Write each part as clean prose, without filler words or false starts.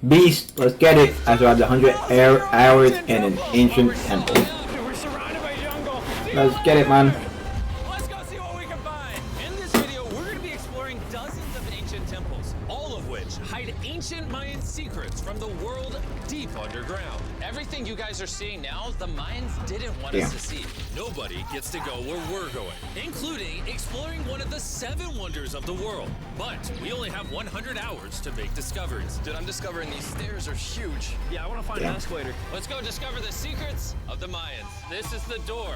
Beast, let's get it. I survived 100 hours in an ancient temple. We're surrounded by jungle. Let's get it, man. Let's go see what we can find. In this video, we're going to be exploring dozens of ancient temples, all of which hide ancient Mayan secrets from the world deep underground. Everything you guys are seeing now, the Mayans didn't want us to see. Nobody gets to go where we're going, including exploring one of the 7 wonders of the world. But we only have 100 hours to make discoveries. Dude, I'm discovering these stairs are huge. Yeah, I want to find an escalator. Let's go discover the secrets of the Mayans. This is the door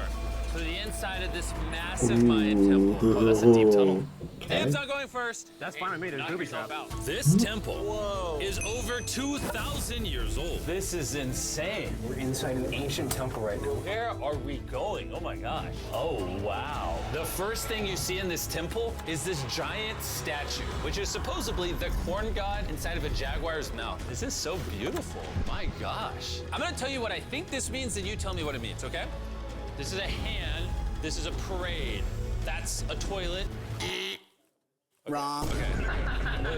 to the inside of this massive Mayan temple. Oh, that's a deep tunnel. Dan's not going first. That's fine with me. There's Knock booby yourself traps. out. This temple is over 2,000 years old. This is insane. We're inside an ancient temple right now. Where are we going? Oh my gosh. Oh, wow. The first thing you see in this temple is this giant statue, which is supposedly the corn god inside of a jaguar's mouth. This is so beautiful. My gosh. I'm gonna tell you what I think this means, and you tell me what it means, okay? This is a hand. This is a parade. That's a toilet. Wrong.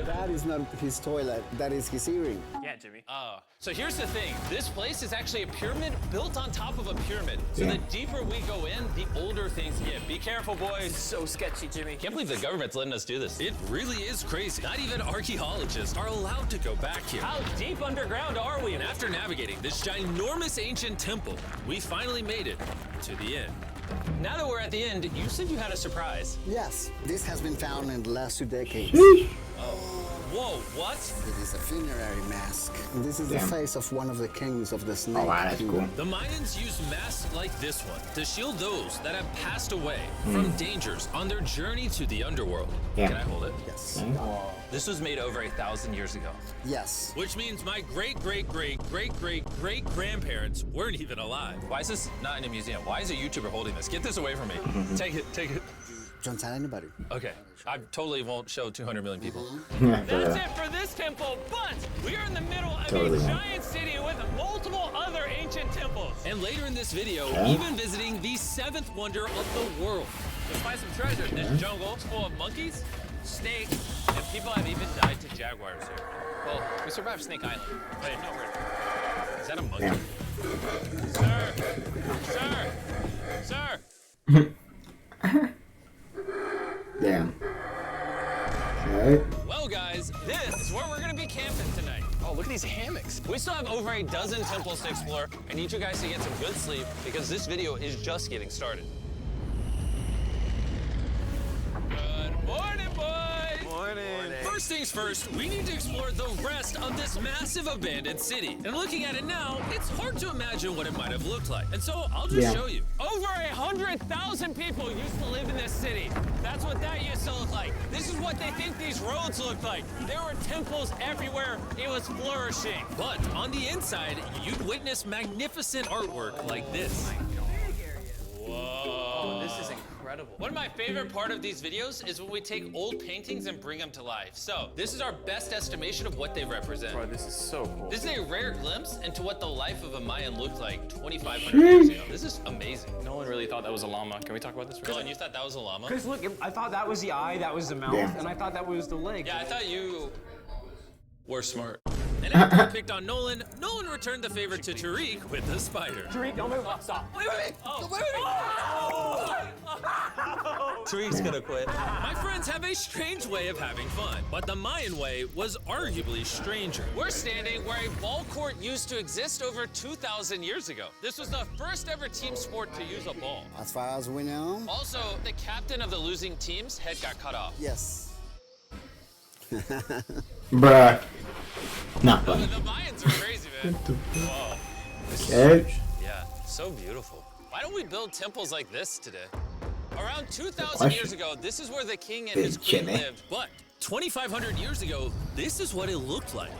That is not his toilet. That is his earring. Yeah, Jimmy. Oh. So here's the thing. This place is actually a pyramid built on top of a pyramid. So Yeah. the deeper we go in, the older things get. Be careful, boys. So sketchy, Jimmy. Can't believe the government's letting us do this. It really is crazy. Not even archaeologists are allowed to go back here. How deep underground are we? And after navigating this ginormous ancient temple, we finally made it to the end. Now that we're at the end, you said you had a surprise. Yes, this has been found in the last 2 decades. Whoa, what? It is a funerary mask. This is the face of one of the kings of the Snake Oh, wow, that's Kingdom. cool. The Mayans used masks like this one to shield those that have passed away from dangers on their journey to the underworld. Yeah. Can I hold it? Yes. This was made over 1,000 years ago, Yes. which means my great-great-great-great-great-grandparents weren't even alive. Why is this not in a museum? Why is a YouTuber holding this? Get this away from me. Take it, take it. Don't tell anybody. Okay, I totally won't show 200 million people. Yeah, That's it for this temple, but we are in the middle of Totally. a giant city with multiple other ancient temples. And later in this video, even visiting the 7th wonder of the world. Let's find some treasure. This jungle is full of monkeys, snakes, and people have even died to jaguars here. Well, we survived Snake Island. Wait, no, is that a monkey? Sir! Damn. Alright. Well, guys, this is where we're gonna be camping tonight. Oh, look at these hammocks. We still have over a dozen temples to explore. I need you guys to get some good sleep because this video is just getting started. Good morning, boys! Morning. First things first, we need to explore the rest of this massive abandoned city. And looking at it now, it's hard to imagine what it might have looked like. And so I'll just show you. Over 100,000 people used to live in this city. That's what that used to look like. This is what they think these roads look like. There were temples everywhere. It was flourishing. But on the inside, you'd witness magnificent artwork like this. Whoa. This is incredible. One of my favorite part of these videos is when we take old paintings and bring them to life. So this is our best estimation of what they represent. Bro, this is so cool. This is a rare glimpse into what the life of a Mayan looked like 2,500 years ago. This is amazing. No one really thought that was a llama. Can we talk about this for a Dylan, second? you thought that was a llama? Because look, I thought that was the eye, that was the mouth, Yeah. and I thought that was the leg. Yeah, I thought you were smart. And after I picked on Nolan, Nolan returned the favor to Tariq with the spider. Tariq, don't move. Stop. Wait. Tariq's gonna quit. My friends have a strange way of having fun, but the Mayan way was arguably stranger. We're standing where a ball court used to exist over 2,000 years ago. This was the first ever team sport to use a ball. As far as we know, Also, the captain of the losing team's head got cut off. yes. Bruh. Not The funny. Mayans are crazy, man. Whoa. Okay. Yeah, so beautiful. Why don't we build temples like this today? Around 2,000 question. years ago, this is where the king and Big his queen Jimmy. lived. But 2,500 years ago, this is what it looked like.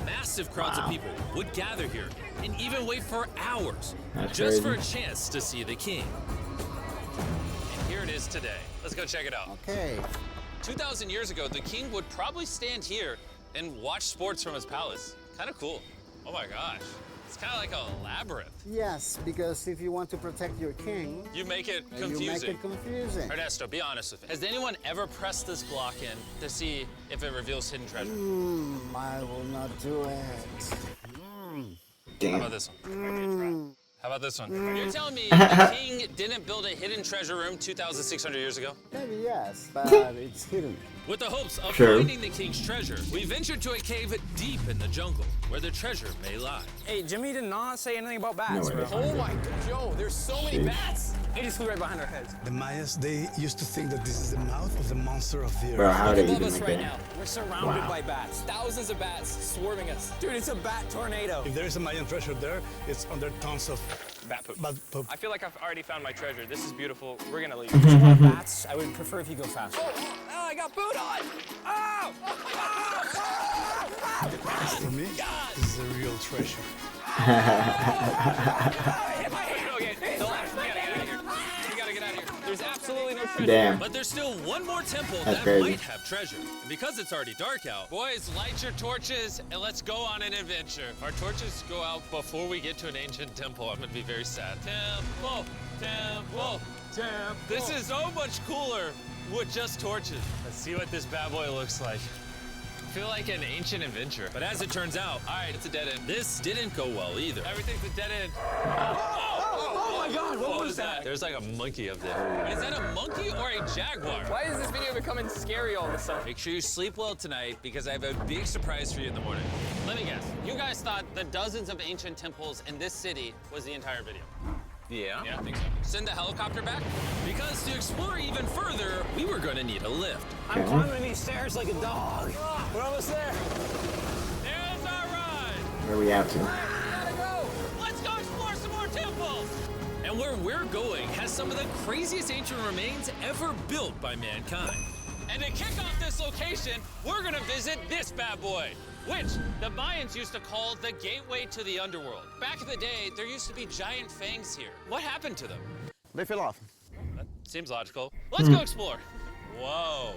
Massive crowds of people would gather here and even wait for hours That's just crazy. for a chance to see the king. And here it is today. Let's go check it out. Okay. 2,000 years ago, the king would probably stand here and watch sports from his palace. Kind of cool. Oh my gosh. It's kind of like a labyrinth. Yes, because if you want to protect your king, You make it you make confusing. it confusing. Ernesto, be honest with me. Has anyone ever pressed this block in to see if it reveals hidden treasure? I will not do it. How Damn. about this one? How about this one? You're telling me the king didn't build a hidden treasure room 2,600 years ago? Maybe yes, but it's hidden. With the hopes of True. finding the king's treasure, we ventured to a cave deep in the jungle where the treasure may lie. Hey, Jimmy did not say anything about bats, No, bro. it Oh my god, yo, there's so many Jeez. bats. They just flew right behind our heads. The Mayas, they used to think that this is the mouth of the monster of the earth. Bro, how Look they above even us make right that? now. We're surrounded Wow. by bats. Thousands of bats swarming us. Dude, it's a bat tornado. If there is a Mayan treasure there, it's under tons of Bat poop. bad poop. I feel like I've already found my treasure. This is beautiful. We're gonna leave. There's a lot of bats. I would prefer if you go faster. Oh, I got food on! Oh! For me, this is a real treasure. Okay, the last. We gotta get out of here. We gotta get out of here. There's absolutely no treasure. Damn. But there's still one more temple That's that crazy. might have treasure. And because it's already dark out, boys, light your torches and let's go on an adventure. If our torches go out before we get to an ancient temple, I'm gonna be very sad. Temple, temple, temple. This is so much cooler with just torches. Let's see what this bad boy looks like. I feel like an ancient adventure. But as it turns out, all right, it's a dead end. This didn't go well either. Everything's a dead end. Oh my god, What was that? There's like a monkey up there. Is that a monkey or a jaguar? Why is this video becoming scary all of a sudden? Make sure you sleep well tonight because I have a big surprise for you in the morning. Let me guess. You guys thought the dozens of ancient temples in this city was the entire video. Yeah. Yeah, I think so. Send the helicopter back? Because to explore even further, we were going to need a lift. I'm climbing these stairs like a dog. We're almost there. There's our ride. Where we at to? Gotta go. Let's go explore some more temples. And where we're going has some of the craziest ancient remains ever built by mankind. And to kick off this location, we're gonna visit this bad boy, which the Mayans used to call the gateway to the underworld. Back in the day, there used to be giant fangs here. What happened to them? They fell off. That seems logical. Let's go explore. Whoa.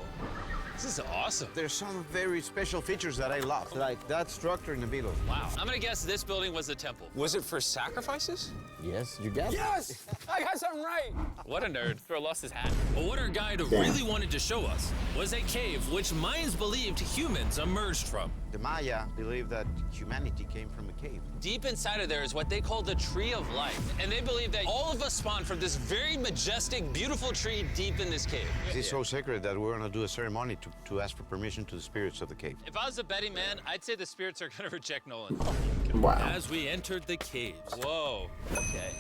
This is awesome. There's some very special features that I love, like that structure in the middle. Wow. I'm gonna guess this building was the temple. Was it for sacrifices? Yes, you got it. Yes! I got something right. What a nerd. Throw lost his hat. But what our guide really wanted to show us was a cave which Mayans believed humans emerged from. The Maya believe that humanity came from a cave. Deep inside of there is what they call the Tree of Life. And they believe that all of us spawned from this very majestic, beautiful tree deep in this cave. It's so sacred that we're gonna do a ceremony to ask for permission to the spirits of the cave. If I was a betting man, I'd say the spirits are gonna reject Nolan. Wow. As we entered the caves. Whoa. Okay.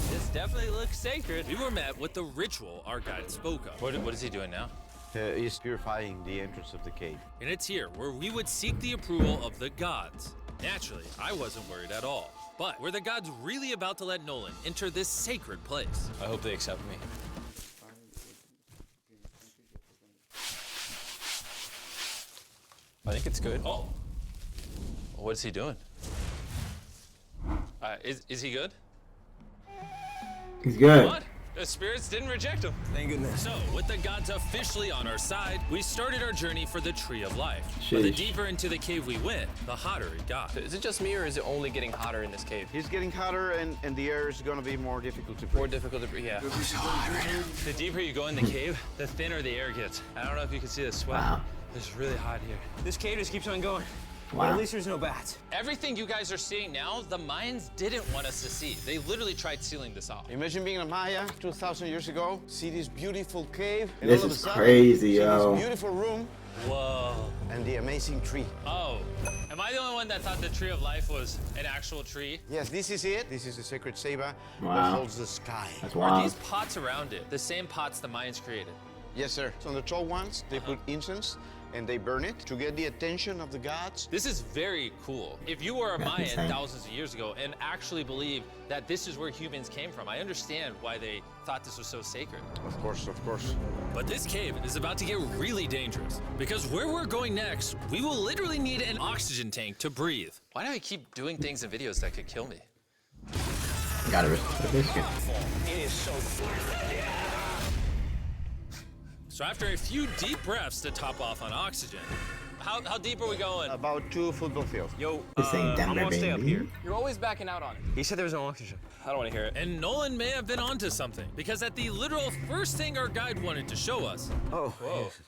This definitely looks sacred. We were met with the ritual our guide spoke of. What is he doing now? He's purifying the entrance of the cave. And it's here where we would seek the approval of the gods. Naturally, I wasn't worried at all. But were the gods really about to let Nolan enter this sacred place? I hope they accept me. I think it's good. Oh. What is he doing? Is he good? He's good. What? The spirits didn't reject him. Thank goodness. So, with the gods officially on our side, we started our journey for the Tree of Life. But the Sheesh. deeper into the cave we went, the hotter it got. Is it just me or is it only getting hotter in this cave? He's getting hotter and the air is gonna be more difficult to More breathe. difficult to breathe. Yeah. The deeper you go in the cave, the thinner the air gets. I don't know if you can see the sweat. Wow. It's really hot here. This cave just keeps on going. But Wow. at least there's no bats. Everything you guys are seeing now, the Mayans didn't want us to see. They literally tried sealing this off. Imagine being a Maya 2,000 years ago, see this beautiful cave, and This all of a is sudden, crazy, see yo. this beautiful room Whoa. and the amazing tree. Oh. Am I the only one that thought the Tree of Life was an actual tree? Yes, this is it. This is the sacred ceiba Wow. that holds the sky. That's Are wild. these pots around it the same pots the Mayans created? Yes, sir. So on the tall ones, they put incense and they burn it to get the attention of the gods. This is very cool. If you were a That's Mayan insane. thousands of years ago and actually believe that this is where humans came from, I understand why they thought this was so sacred. Of course, of course. But this cave is about to get really dangerous because where we're going next, we will literally need an oxygen tank to breathe. Why do I keep doing things in videos that could kill me? Gotta respect this shit. It is so So after a few deep breaths to top off on oxygen, How deep are we going? About 2 football fields. Yo, This ain't I'm Denver, gonna stay up baby. here. You're always backing out on it. He said there was no oxygen. I don't want to hear it. And Nolan may have been onto something, because at the literal first thing our guide wanted to show us. Oh, yes.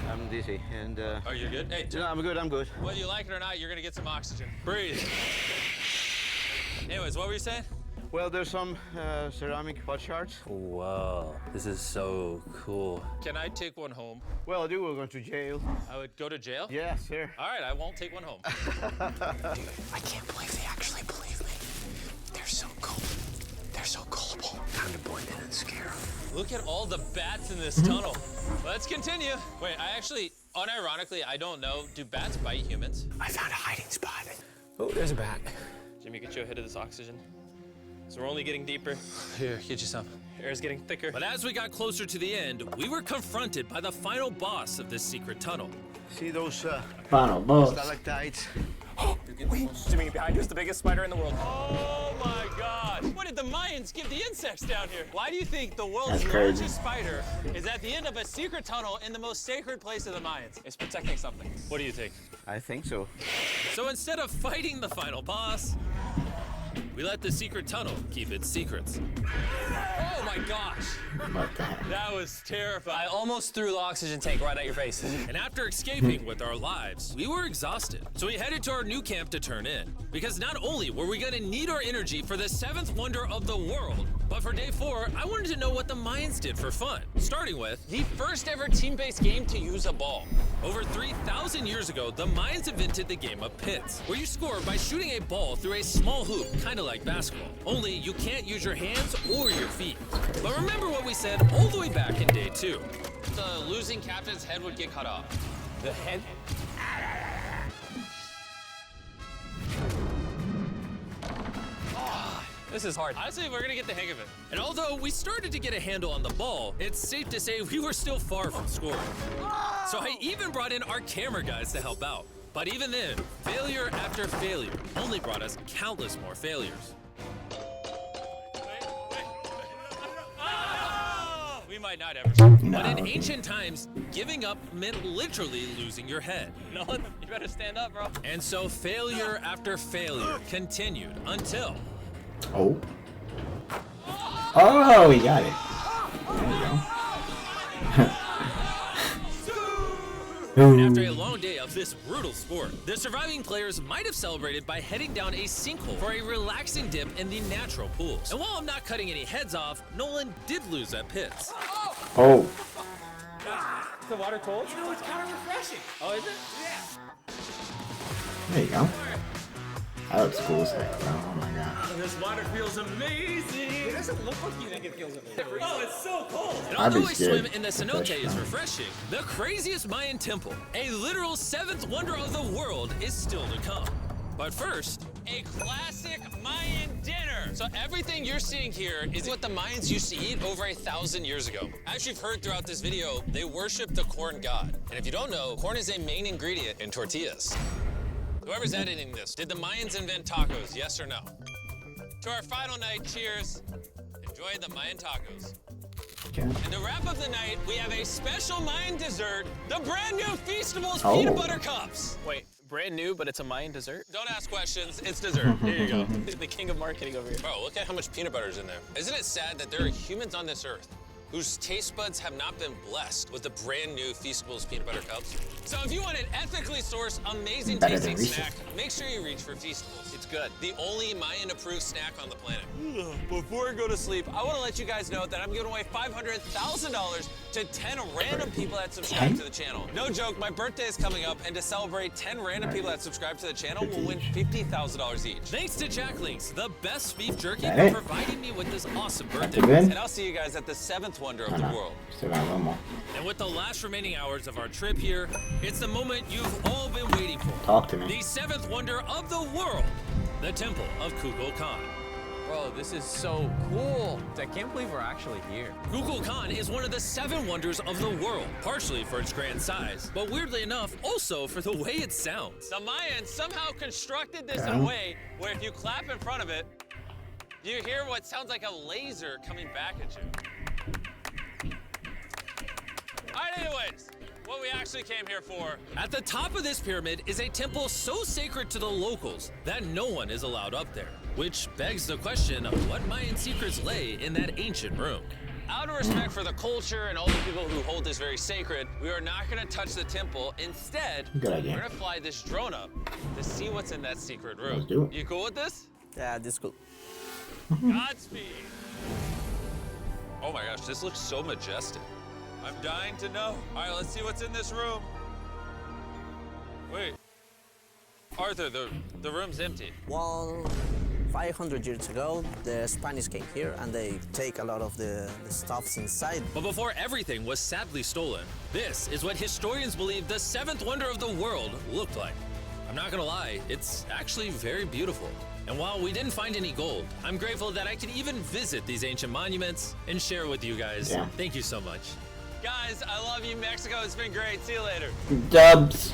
I'm dizzy and. Are you good? Hey, No, I'm good. I'm good. whether you like it or not, you're gonna get some oxygen. Breathe. Anyways, what were you saying? Well, there's some ceramic pot shards. Whoa, this is so cool. Can I take one home? Well, you were going to jail. I would go to jail? Yeah, sir. All right, I won't take one home. I can't believe they actually believe me. They're so cool. They're so gullible. Time to blend in and scare them. Look at all the bats in this tunnel. Let's continue. Wait, I actually, unironically, I don't know. Do bats bite humans? I found a hiding spot. Oh, there's a bat. Jimmy, get you a hit of this oxygen. So we're only getting deeper. Here, get you some. Air's getting thicker. But as we got closer to the end, we were confronted by the final boss of this secret tunnel. See those Final boss. stalactites? Wait, Jimmy, behind you is the biggest spider in the world. Oh my God! What did the Mayans give the insects down here? Why do you think the world's That's crazy. largest spider is at the end of a secret tunnel in the most sacred place of the Mayans? It's protecting something. What do you think? I think so. So instead of fighting the final boss, we let the secret tunnel keep its secrets. Oh my gosh! What the heck? That was terrifying. I almost threw the oxygen tank right at your face. And after escaping with our lives, we were exhausted. So we headed to our new camp to turn in. Because not only were we gonna need our energy for the 7th wonder of the world, but for day 4, I wanted to know what the Mayans did for fun. Starting with the first ever team-based game to use a ball. Over 3,000 years ago, the Mayans invented the game of pits, where you score by shooting a ball through a small hoop, kind of like basketball. Only you can't use your hands or your feet. But remember what we said all the way back in day 2. The losing captain's head would get cut off. The head. This is hard. Honestly, we're gonna get the hang of it. And although we started to get a handle on the ball, it's safe to say we were still far from scoring. So I even brought in our camera guys to help out. But even then, failure after failure only brought us countless more failures. We might not ever. But in ancient times, giving up meant literally losing your head. Nolan, you better stand up, bro. And so failure after failure continued until Oh. Oh, we got it. There you after go. a long day of this brutal sport, the surviving players might have celebrated by heading down a sinkhole for a relaxing dip in the natural pools. And while I'm not cutting any heads off, Nolan did lose at pits. Oh. The water cold? You know, it's kind of refreshing. Oh, is it? There you go. That looks cool as heck, bro. Oh my god. This water feels amazing. It doesn't look like you think it feels amazing. Oh, it's so cold. And I'd be although a swim scared. in the cenote is refreshing, the craziest Mayan temple, a literal 7th wonder of the world, is still to come. But first, a classic Mayan dinner. So everything you're seeing here is what the Mayans used to eat over 1,000 years ago. As you've heard throughout this video, they worship the corn god. And if you don't know, corn is a main ingredient in tortillas. Whoever's editing this, did the Mayans invent tacos, yes or no? To our final night, cheers. Enjoy the Mayan tacos. Okay. And to wrap up the night, we have a special Mayan dessert, the brand new Feastables Oh. peanut butter cups. Wait, brand new, but it's a Mayan dessert? Don't ask questions, it's dessert. Here you go. The king of marketing over here. Bro, look at how much peanut butter is in there. Isn't it sad that there are humans on this earth whose taste buds have not been blessed with the brand new Feastables peanut butter cups? So if you want an ethically sourced, amazing Better tasting than Reese's. snack, make sure you reach for Feastables. It's good. The only Mayan approved snack on the planet. Before I go to sleep, I want to let you guys know that I'm giving away $500,000 to 10 random people that subscribe 10? to the channel. No joke, my birthday is coming up, and to celebrate, 10 random people that subscribe to the channel will win $50,000 each. Thanks to Jack Links, the best beef jerky, That for it? providing me with this awesome birthday it gift. good? And I'll see you guys at the 7th wonder of Oh, the no. world. Still got one more. And with the last remaining hours of our trip here, it's the moment you've all been waiting for. Talk to The me. 7th wonder of the world, the Temple of Kukulkan. Bro, this is so cool. I can't believe we're actually here. Kukulkan is one of the 7 wonders of the world, partially for its grand size, but weirdly enough, also for the way it sounds. The Mayans somehow constructed this in a way where if you clap in front of it, you hear what sounds like a laser coming back at you. All right, anyways, what we actually came here for. At the top of this pyramid is a temple so sacred to the locals that no one is allowed up there, which begs the question of what Mayan secrets lay in that ancient room. Out of respect for the culture and all the people who hold this very sacred, we are not going to touch the temple. Instead, Good idea. we're going to fly this drone up to see what's in that secret room. Let's do it. You cool with this? Yeah, this cool. Godspeed. Oh my gosh, this looks so majestic. I'm dying to know. All right, let's see what's in this room. Wait. Arthur, the room's empty. Well, 500 years ago, the Spanish came here and they take a lot of the stuffs inside. But before everything was sadly stolen, this is what historians believe the seventh wonder of the world looked like. I'm not gonna lie, it's actually very beautiful. And while we didn't find any gold, I'm grateful that I could even visit these ancient monuments and share with you guys. Yeah. Thank you so much. Guys, I love you, Mexico. It's been great. See you later. Dubs.